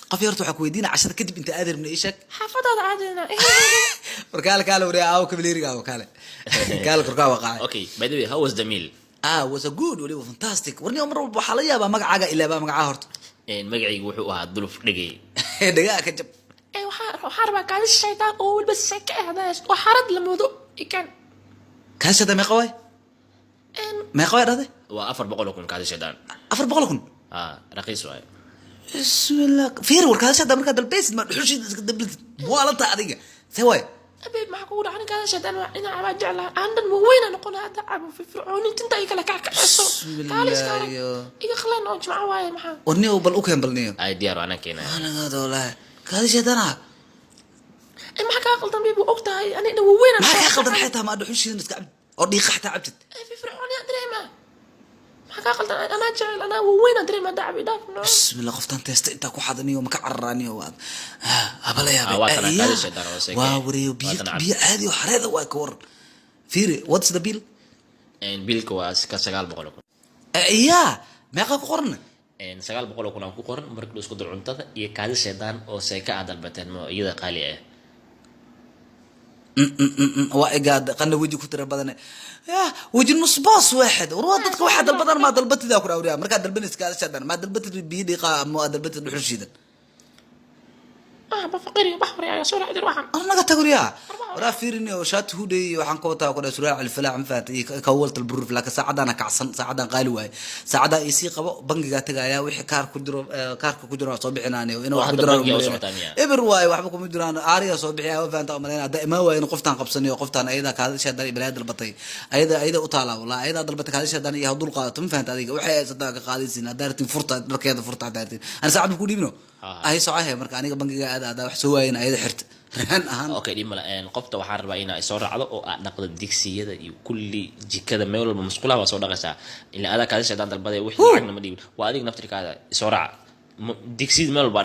قفيرته حكويدين عشان كتب انت قادر من ايشك حافظة عادنا. وركال كاله وريا او كبليري او كاله قال كركا وقع Okay, by the way, how was the meal? was a good ولي fantastic ورني عمر بحاليا با مقعاga ilaa ba magaca horta magacaygu wuxuu ahaa duluf dhigay. dhagaa ka jab waxaa rabaa kaadis shaydaan oo weliba seke ahdaas oo xarad la moodo ikan kaashada meeqa way meeqa way dhade waa 400 kun kaadi shaydaan. 400 kun raqiis waay. bismillah fiir war kaashada marka dalbeys ma dhuxushid iska dablid waalanta adiga saway أبي معقول عن كذا شيء أنا عم أجعله عندنا وين نقول هذا أبو في فرعون أنت أيك لك عكسه تعال سكارك إيه خلينا نجمع وايد معه ورنيو بالأوكين بالنيو ay diyaar ana keenay. أنا هذا والله كذا شيء ترى إيه ما حكى أقل تنبيه وقتها أنا وين ما حكى أقل حتى ما أدحوش نسكع أردي قحت عبتت في فرعون أدري ما حكى أقل أنا أجعل أنا وين أدري ما دعبي دافنه بسم الله قفتان تست أنت كو حضني ومكعراني وهذا هبلا يا waatan kaadi shaydaan oo seekay. واوري بي هذه وحريضة واكور فيري واتس ذا بيل biilka waa 900 kun. يا ما قرن 900 kun aan ku qoran markii la isku dar cuntada iyo kaadi shaydaan oo seeka aad dalbateen ma iyada qaali ah. وقاعد قلنا وجهي كتر بدنا يا وجه نص باص واحد وروادتك واحد البدن ما دلبت ذاك الاورياء مركا دلبنس كذا شدن ما دلبت بيدي قا ما دلبت الحشيدن بفقري بحوري يا سورة أدري واحد انا قلت اقول يا ورا فيرني وشات هودي وحن كوتا كذا سورة على الفلاع مفات كولت البرور فلاك ساعد انا كعصن ساعد قالوا واي ساعد يسي قبا بنقا تغايا وخي كاركو كدرو صبحناني وانه واحد كدرو ابر واي waxba kuma jiraan aariga soo bixiya oo faanta amarina daima waa in qoftan qabsanayo qoftan ayada ka hadashay dan iblaad dalbatay ayada u taala wala ayada dalbatay ka hadashay dan iyo dul qaadato ma faanta adiga waxay sadaq qaadaysin daartin furta darkeeda furta daartin ana saacad ku dhiibno ay soocahay marka aniga bangiga aad wax soo waayeen ayada xirta rahan ahaan okay dhimala qofta waxaan rabaa inay soo raacdo oo aad dhaqdo digsiyada iyo kulli jikada meel walba masquulaha waa soo dhaqaysaa ilaa aad ka hadashay dan dalbaday wixii lacagna ma dhiibin waa adiga naftirkaada soo raac digsiyada meel walba